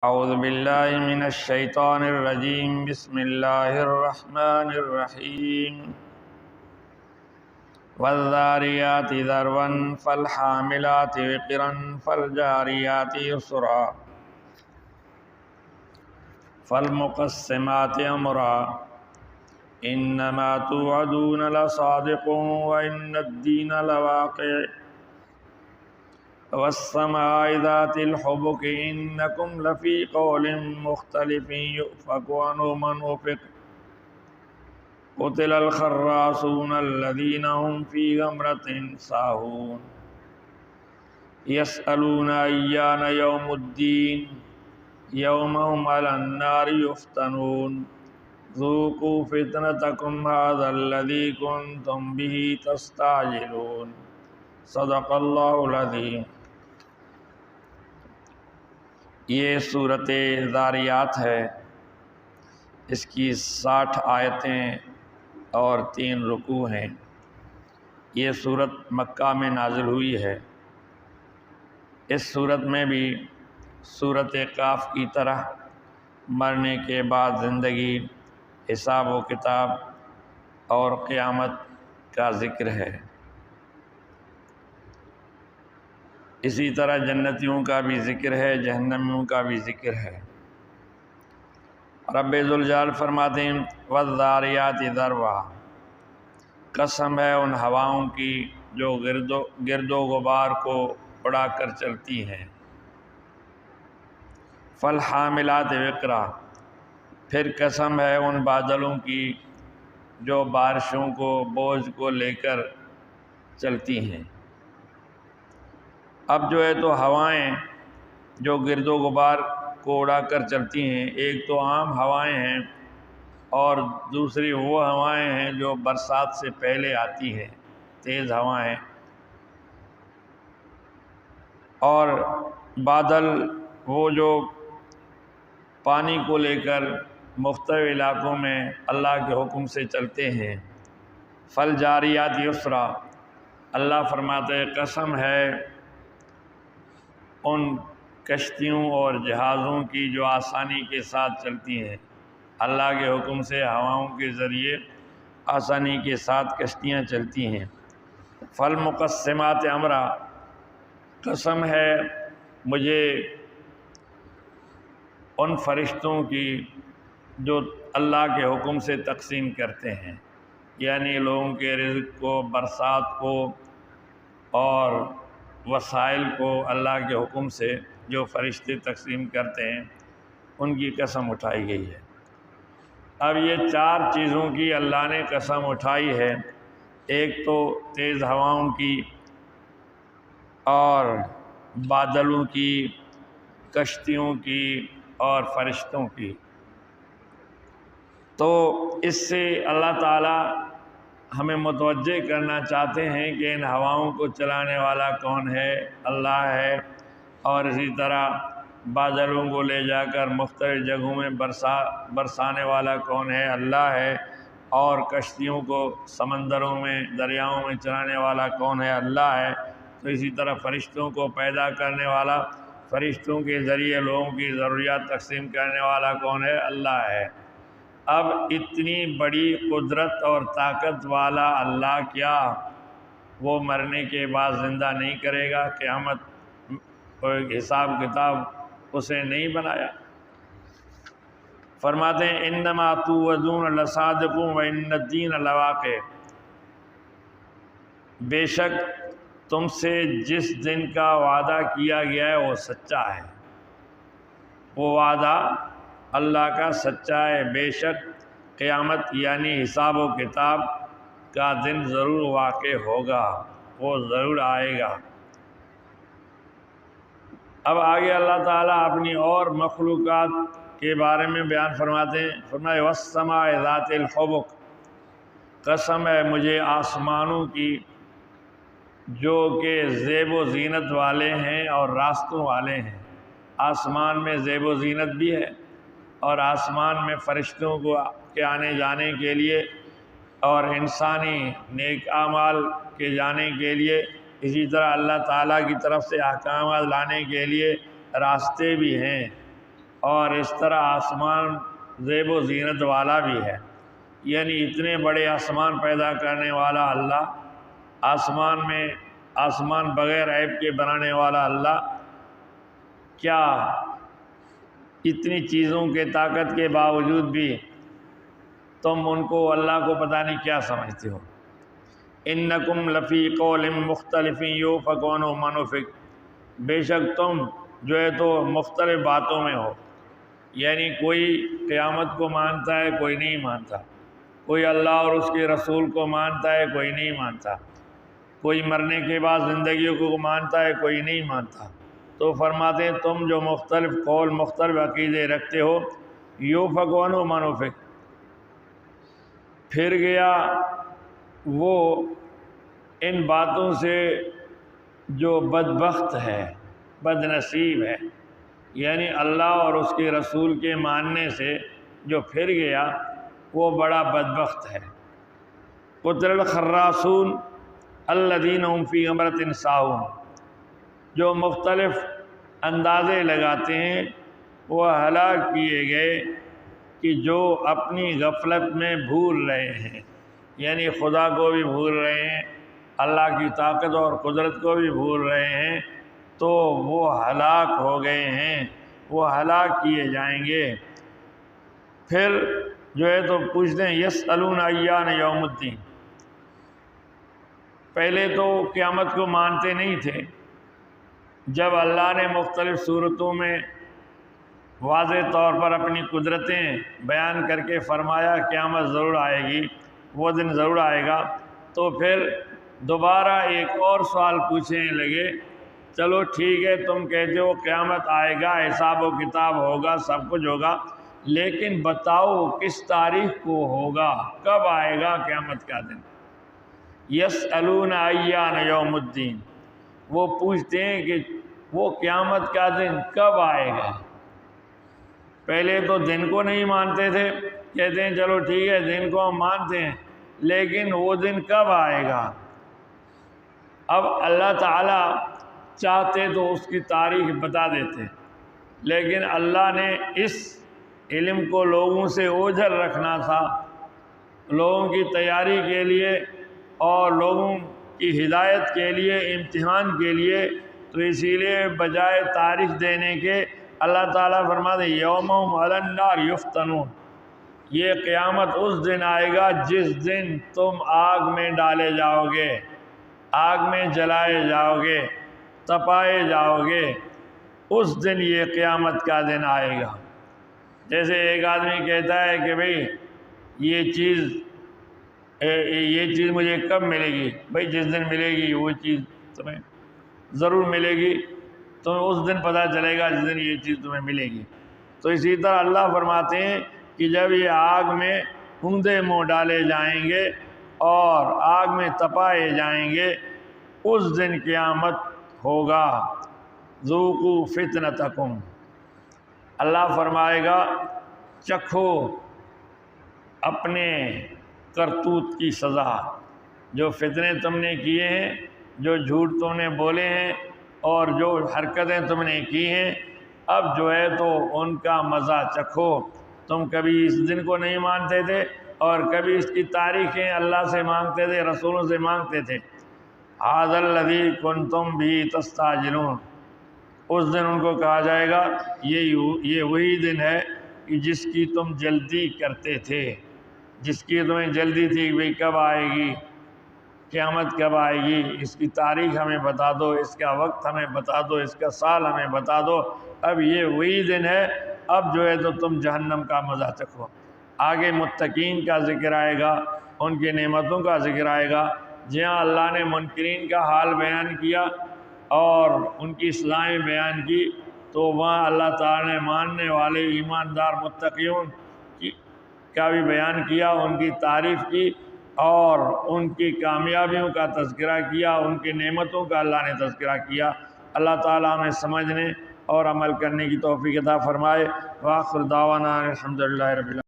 اعوذ باللہ من الشیطان الرجیم بسم اللہ الرحمن الرحیم والذاریات ذروا فالحاملات وقرا فالجاریات یسرا فالمقسمات امرا انما توعدون لصادق وان الدین لواقع والسماء ذات الحبك إنكم لفي قول مختلف يؤفك عنه من أفك قتل الخراصون الذين هم في غمرة ساهون يسألون أيان يوم الدين يوم هم على النار يفتنون ذوقوا فتنتكم هذا الذي كنتم به تستعجلون صدق اللہ العظیم۔ یہ صورت ذاریات ہے، اس کی 60 آیتیں اور 3 رکوع ہیں۔ یہ صورت مکہ میں نازل ہوئی ہے۔ اس صورت میں بھی صورت کاف کی طرح مرنے کے بعد زندگی، حساب و کتاب اور قیامت کا ذکر ہے۔ اسی طرح جنتیوں کا بھی ذکر ہے، جہنمیوں کا بھی ذکر ہے۔ رب ذوالجلال فرماتے ہیں والذاریات ذروا، قسم ہے ان ہواؤں کی جو گرد و غبار کو اڑا کر چلتی ہیں۔ فالحاملات وقرا، پھر قسم ہے ان بادلوں کی جو بارشوں کو، بوجھ کو لے کر چلتی ہیں۔ اب جو ہے تو ہوائیں جو گرد و غبار کو اڑا کر چلتی ہیں، ایک تو عام ہوائیں ہیں اور دوسری وہ ہوائیں ہیں جو برسات سے پہلے آتی ہیں، تیز ہوائیں، اور بادل وہ جو پانی کو لے کر مختلف علاقوں میں اللہ کے حکم سے چلتے ہیں۔ فالجاریات یسرا، اللہ فرماتے ہیں قسم ہے ان کشتیوں اور جہازوں کی جو آسانی کے ساتھ چلتی ہیں، اللہ کے حکم سے ہواؤں کے ذریعے آسانی کے ساتھ کشتیاں چلتی ہیں۔ فالمقسمات امرا، قسم ہے مجھے ان فرشتوں کی جو اللہ کے حکم سے تقسیم کرتے ہیں، یعنی لوگوں کے رزق کو، برسات کو اور وسائل کو اللہ کے حکم سے جو فرشتے تقسیم کرتے ہیں، ان کی قسم اٹھائی گئی ہے۔ اب یہ 4 چیزوں کی اللہ نے قسم اٹھائی ہے، ایک تو تیز ہواؤں کی اور بادلوں کی، کشتیوں کی اور فرشتوں کی۔ تو اس سے اللہ تعالی ہمیں متوجہ کرنا چاہتے ہیں کہ ان ہواؤں کو چلانے والا کون ہے؟ اللہ ہے۔ اور اسی طرح بادلوں کو لے جا کر مختلف جگہوں میں برسانے والا کون ہے؟ اللہ ہے۔ اور کشتیوں کو سمندروں میں، دریاؤں میں چلانے والا کون ہے؟ اللہ ہے۔ تو اسی طرح فرشتوں کو پیدا کرنے والا، فرشتوں کے ذریعے لوگوں کی ضروریات تقسیم کرنے والا کون ہے؟ اللہ ہے۔ اب اتنی بڑی قدرت اور طاقت والا اللہ کیا وہ مرنے کے بعد زندہ نہیں کرے گا؟ قیامت حساب کتاب اسے نہیں بنایا؟ فرماتے ہیں انما توعدون لصادق وان الدین لواقع، بے شک تم سے جس دن کا وعدہ کیا گیا ہے وہ سچا ہے، وہ وعدہ اللہ کا سچا ہے۔ بے شک قیامت یعنی حساب و کتاب کا دن ضرور واقع ہوگا، وہ ضرور آئے گا۔ اب آگے اللہ تعالیٰ اپنی اور مخلوقات کے بارے میں بیان فرماتے ہیں۔ فرمائے والسماء ذات الحبک، قسم ہے مجھے آسمانوں کی جو کہ زیب و زینت والے ہیں اور راستوں والے ہیں۔ آسمان میں زیب و زینت بھی ہے، اور آسمان میں فرشتوں کو کے آنے جانے کے لیے اور انسانی نیک اعمال کے جانے کے لیے، اسی طرح اللہ تعالیٰ کی طرف سے احکامات لانے کے لیے راستے بھی ہیں۔ اور اس طرح آسمان زیب و زینت والا بھی ہے، یعنی اتنے بڑے آسمان پیدا کرنے والا اللہ، آسمان بغیر عیب کے بنانے والا اللہ، کیا اتنی چیزوں کے طاقت کے باوجود بھی تم ان کو اللہ کو پتہ نہیں کیا سمجھتے ہو؟ انکم لفی قول مختلف یوفک من افک، بے شک تم جو ہے تو مختلف باتوں میں ہو، یعنی کوئی قیامت کو مانتا ہے، کوئی نہیں مانتا، کوئی اللہ اور اس کے رسول کو مانتا ہے، کوئی نہیں مانتا، کوئی مرنے کے بعد زندگیوں کو مانتا ہے، کوئی نہیں مانتا۔ تو فرماتے ہیں تم جو مختلف قول، مختلف عقیدے رکھتے ہو، یوفکون من افک، پھر گیا وہ ان باتوں سے جو بدبخت ہے، بد نصیب ہے، یعنی اللہ اور اس کے رسول کے ماننے سے جو پھر گیا وہ بڑا بدبخت ہے۔ قتل الخراصون الذین هم فی غمرۃ ساہون، جو مختلف اندازے لگاتے ہیں وہ ہلاک کیے گئے کہ جو اپنی غفلت میں بھول رہے ہیں، یعنی خدا کو بھی بھول رہے ہیں، اللہ کی طاقت اور قدرت کو بھی بھول رہے ہیں، تو وہ ہلاک ہو گئے ہیں، وہ ہلاک کیے جائیں گے۔ پھر جو ہے تو پوچھتے ہیں یسألون ایان یوم الدین، پہلے تو قیامت کو مانتے نہیں تھے، جب اللہ نے مختلف صورتوں میں واضح طور پر اپنی قدرتیں بیان کر کے فرمایا قیامت ضرور آئے گی، وہ دن ضرور آئے گا، تو پھر دوبارہ ایک اور سوال پوچھنے لگے، چلو ٹھیک ہے تم کہتے ہو قیامت آئے گا، حساب و کتاب ہوگا، سب کچھ ہوگا، لیکن بتاؤ کس تاریخ کو ہوگا، کب آئے گا قیامت کا دن؟ یسألون ایان یوم الدین، وہ پوچھتے ہیں کہ وہ قیامت کا دن کب آئے گا۔ پہلے تو دن کو نہیں مانتے تھے، کہتے ہیں چلو ٹھیک ہے دن کو ہم مانتے ہیں، لیکن وہ دن کب آئے گا؟ اب اللہ تعالیٰ چاہتے تو اس کی تاریخ بتا دیتے، لیکن اللہ نے اس علم کو لوگوں سے اوجھل رکھنا تھا، لوگوں کی تیاری کے لیے اور لوگوں کی ہدایت کے لیے، امتحان کے لیے، تو اسی لیے بجائے تاریخ دینے کے اللہ تعالیٰ فرماتے یومہم علی النار یفتنون، یہ قیامت اس دن آئے گا جس دن تم آگ میں ڈالے جاؤ گے، آگ میں جلائے جاؤ گے، تپائے جاؤ گے، اس دن یہ قیامت کا دن آئے گا۔ جیسے ایک آدمی کہتا ہے کہ بھئی یہ چیز مجھے کب ملے گی؟ بھئی جس دن ملے گی وہ چیز تمہیں ضرور ملے گی، تمہیں اس دن پتہ چلے گا جس دن یہ چیز تمہیں ملے گی۔ تو اسی طرح اللہ فرماتے ہیں کہ جب یہ آگ میں اندھے منہ ڈالے جائیں گے اور آگ میں تپائے جائیں گے، اس دن قیامت ہوگا۔ ذوقوا فتنتکم، اللہ فرمائے گا چکھو اپنے کرتوت کی سزا، جو فتنے تم نے کیے ہیں، جو جھوٹ تم نے بولے ہیں اور جو حرکتیں تم نے کی ہیں، اب جو ہے تو ان کا مزہ چکھو۔ تم کبھی اس دن کو نہیں مانتے تھے اور کبھی اس کی تاریخیں اللہ سے مانگتے تھے، رسولوں سے مانگتے تھے۔ ھذا الذی کنتم بہ تستعجلون، اس دن ان کو کہا جائے گا یہ وہی دن ہے کہ جس کی تم جلدی کرتے تھے، جس کی تمہیں جلدی تھی کہ بھئی کب آئے گی قیامت، کب آئے گی، اس کی تاریخ ہمیں بتا دو، اس کا وقت ہمیں بتا دو، اس کا سال ہمیں بتا دو، اب یہ وہی دن ہے، اب جو ہے تو تم جہنم کا مزہ چکھو۔ آگے متقین کا ذکر آئے گا، ان کی نعمتوں کا ذکر آئے گا، جہاں اللہ نے منکرین کا حال بیان کیا اور ان کی اصلاحیں بیان کی، تو وہاں اللہ تعالیٰ نے ماننے والے ایماندار متقیون کا بھی بیان کیا، ان کی تعریف کی اور ان کی کامیابیوں کا تذکرہ کیا، ان کی نعمتوں کا اللہ نے تذکرہ کیا۔ اللہ تعالیٰ ہمیں سمجھنے اور عمل کرنے کی توفیق عطا فرمائے۔ وآخر دعوانا الحمدللہ رب العالمین۔